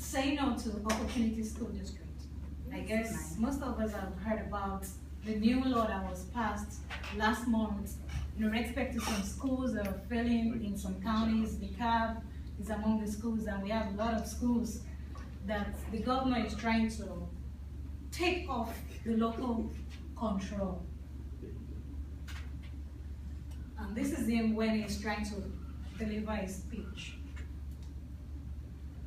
say no to Opportunity School District. I guess most of us have heard about the new law that was passed last month in respect to some schools that are failing in some counties. The CAB is among the schools, and we have a lot of schools that the governor is trying to take off the local control. And this is him when he's trying to deliver his speech.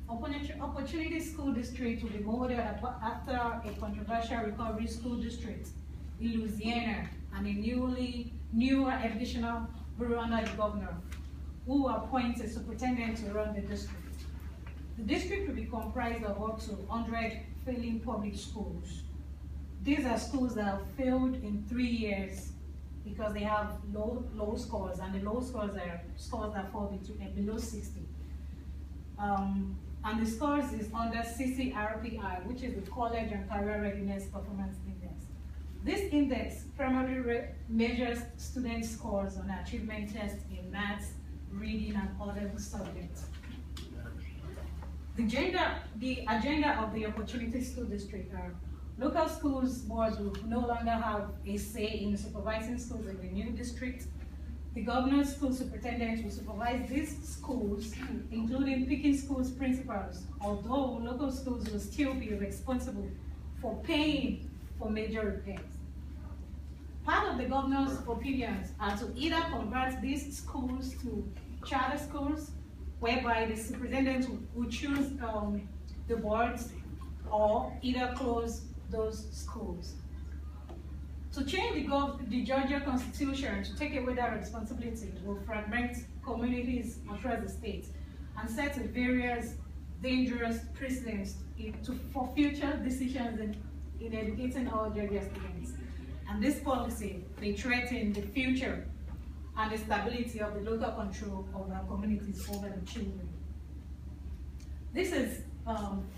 Opportunity School District will be modeled after a controversial recovery school district in Louisiana and a newer educational bureau under the governor, who will appoint a superintendent to run the district. The district will be comprised of up to 100 failing public schools. These are schools that have failed in 3 years because they have low scores, and the low scores are scores that fall below 60. And the scores is under CCRPI, which is the College and Career Readiness Performance Index. This index primarily measures student scores on achievement tests in maths, reading, and other subjects. The agenda of the Opportunity School District are local schools boards will no longer have a say in supervising schools in the new district. The governor's school superintendent will supervise these schools, including picking schools principals, although local schools will still be responsible for paying for major repairs. Part of the governor's opinions are to either convert these schools to charter schools, whereby the superintendent will choose the boards, or either close those schools. To change the Georgia Constitution to take away that responsibility will fragment communities across the state and set various dangerous precedents for future decisions in educating all Georgia students. And this policy may threaten the future and the stability of the local control of our communities over the children. This is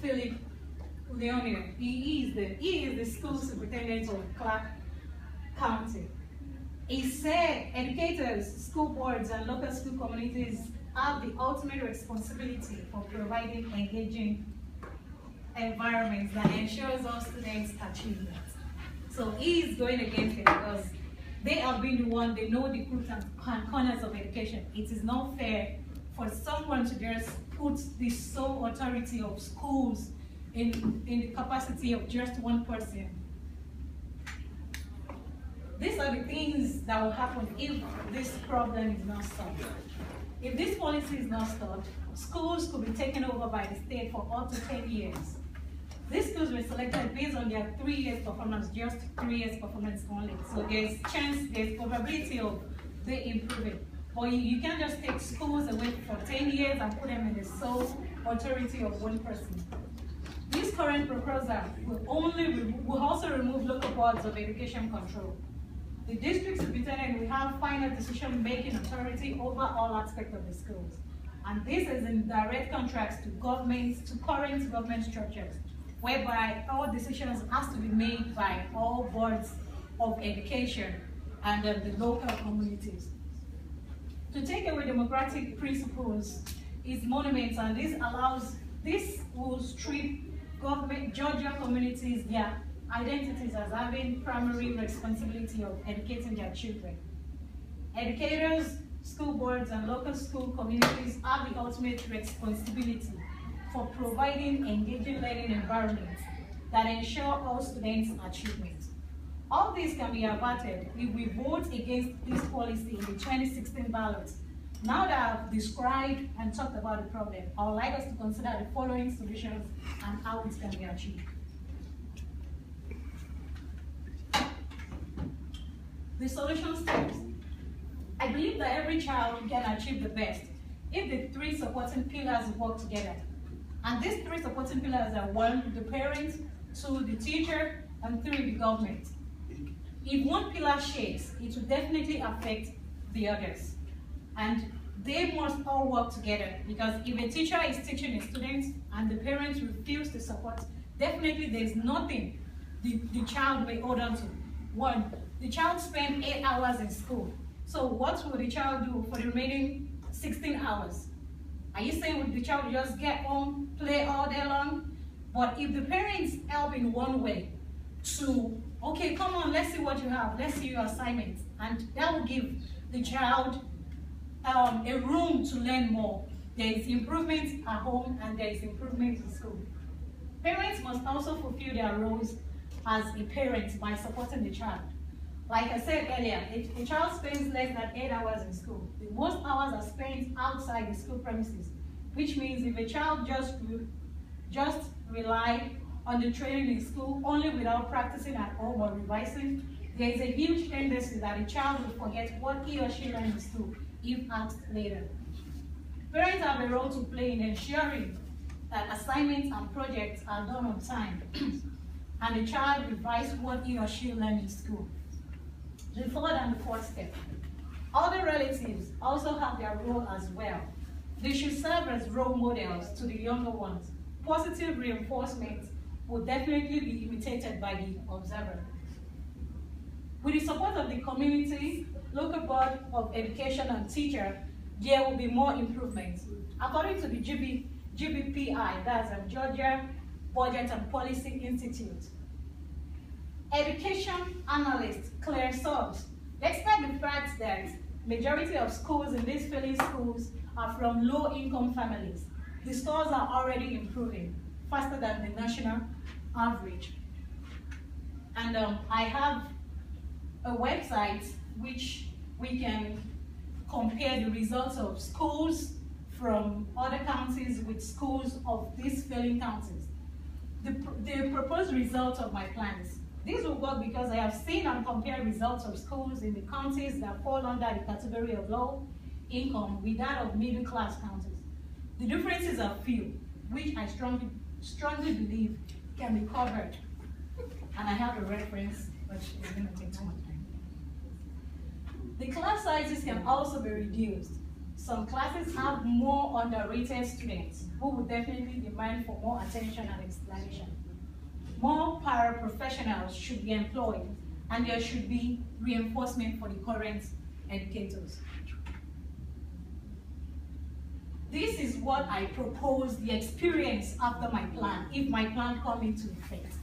Philip Leone. He is the school superintendent of Clark County. He said educators, school boards, and local school communities have the ultimate responsibility for providing engaging environments that ensures all students' achievement. So he is going against it because they have been the one, they know the crooks and corners of education. It is not fair for someone to just put the sole authority of schools in the capacity of just one person. These are the things that will happen if this problem is not solved. If this policy is not stopped, schools could be taken over by the state for up to 10 years. These schools were selected based on their 3 years performance, just 3 years performance only. So there's probability of they improving. But you can't just take schools away for 10 years and put them in the sole authority of one person. This current proposal will also remove local boards of education control. The district superintendent will have final decision-making authority over all aspects of the schools. And this is in direct contrast to current government structures, whereby all decisions has to be made by all boards of education and the local communities. To take away democratic principles is monuments, and this will strip Georgia communities their identities as having primary responsibility of educating their children. Educators, school boards, and local school communities have the ultimate responsibility for providing engaging learning environments that ensure all students' achievement. All this can be averted if we vote against this policy in the 2016 ballot. Now that I've described and talked about the problem, I would like us to consider the following solutions and how it can be achieved. The solution steps. I believe that every child can achieve the best if the 3 supporting pillars work together. And these 3 supporting pillars are 1, the parent, 2, the teacher, and 3, the government. If one pillar shakes, it will definitely affect the others. And they must all work together, because if a teacher is teaching a student and the parents refuse to support, definitely there's nothing the child may hold on to. 1, the child spent 8 hours in school. So what will the child do for the remaining 16 hours? Are you saying with the child just get home, play all day long? But if the parents help in one way to, okay, come on, let's see what you have, let's see your assignments, and that will give the child a room to learn more. There is improvement at home and there is improvement in school. Parents must also fulfill their roles as a parent by supporting the child. Like I said earlier, if a child spends less than 8 hours in school, the most hours are spent outside the school premises, which means if a child just rely on the training in school only without practicing at home or revising, there is a huge tendency that a child will forget what he or she learned in school if asked later. Parents have a role to play in ensuring that assignments and projects are done on time and the child revises what he or she learned in school. The third and the fourth step. Other relatives also have their role as well. They should serve as role models to the younger ones. Positive reinforcement will definitely be imitated by the observer. With the support of the community, local board of education and teacher, there will be more improvements. According to the GBPI, that's Georgia Budget and Policy Institute, education analyst Claire Sobbs, despite the fact that majority of schools in these failing schools are from low-income families, the scores are already improving faster than the national average. And I have a website which we can compare the results of schools from other counties with schools of these failing counties. The proposed results of my plans. This will work because I have seen and compared results of schools in the counties that fall under the category of low income with that of middle class counties. The differences are few, which I strongly believe can be covered. And I have a reference, which is going to take too much time. The class sizes can also be reduced. Some classes have more underrated students who will definitely demand for more attention and explanation. More paraprofessionals should be employed, and there should be reinforcement for the current educators. This is what I propose the experience after my plan, if my plan comes into effect.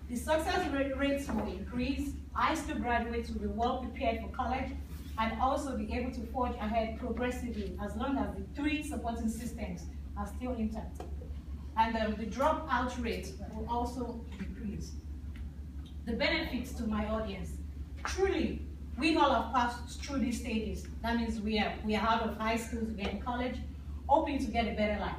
The success rates will increase, high school graduates will be well prepared for college, and also be able to forge ahead progressively as long as the 3 supporting systems are still intact. And the dropout rate will also decrease. The benefits to my audience. Truly, we all have passed through these stages. That means we are out of high schools, we are in college, hoping to get a better life.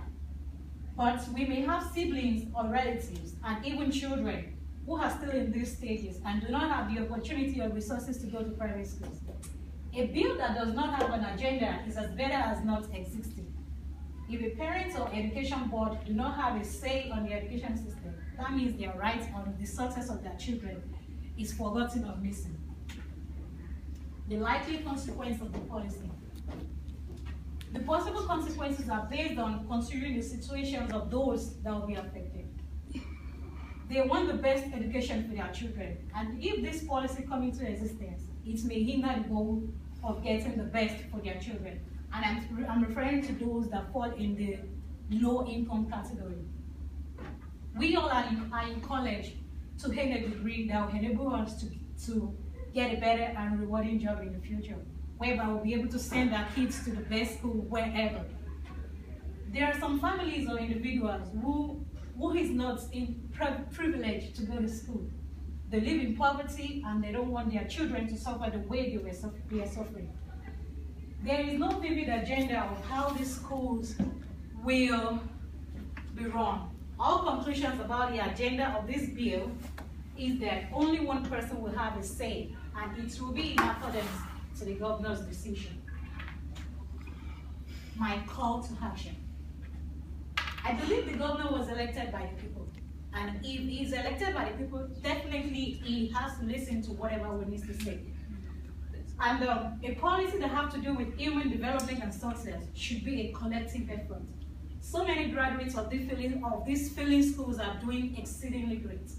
But we may have siblings or relatives and even children who are still in these stages and do not have the opportunity or resources to go to private schools. A bill that does not have an agenda is as better as not existing. If a parent or education board do not have a say on the education system, that means their rights on the success of their children is forgotten or missing. The likely consequence of the policy. The possible consequences are based on considering the situations of those that will be affected. They want the best education for their children, and if this policy comes into existence, it may hinder the goal of getting the best for their children. And I'm referring to those that fall in the low-income category. We all are in college to gain a degree that will enable us to get a better and rewarding job in the future, whereby we'll be able to send our kids to the best school wherever. There are some families or individuals who is not privileged to go to school. They live in poverty and they don't want their children to suffer the way they are suffering. There is no vivid agenda of how these schools will be run. All conclusions about the agenda of this bill is that only one person will have a say, and it will be in accordance to the governor's decision. My call to action. I believe the governor was elected by the people. And if he's elected by the people, definitely he has to listen to whatever we need to say. And a policy that has to do with human development and success should be a collective effort. So many graduates of these failing schools are doing exceedingly great.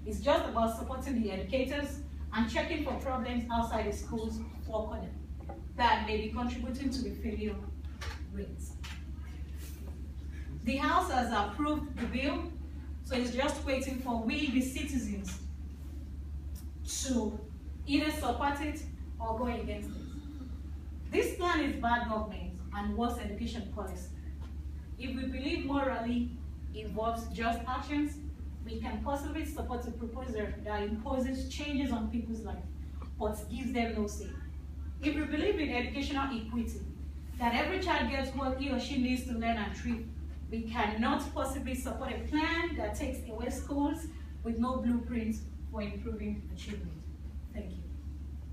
It's just about supporting the educators and checking for problems outside the schools for them that may be contributing to the failure rates. The House has approved the bill, so it's just waiting for we, the citizens, to either support it or go against it. This plan is bad government and worse education policy. If we believe morally involves just actions, we can possibly support a proposal that imposes changes on people's life, but gives them no say. If we believe in educational equity, that every child gets what he or she needs to learn and thrive, we cannot possibly support a plan that takes away schools with no blueprint for improving achievement. Thank you.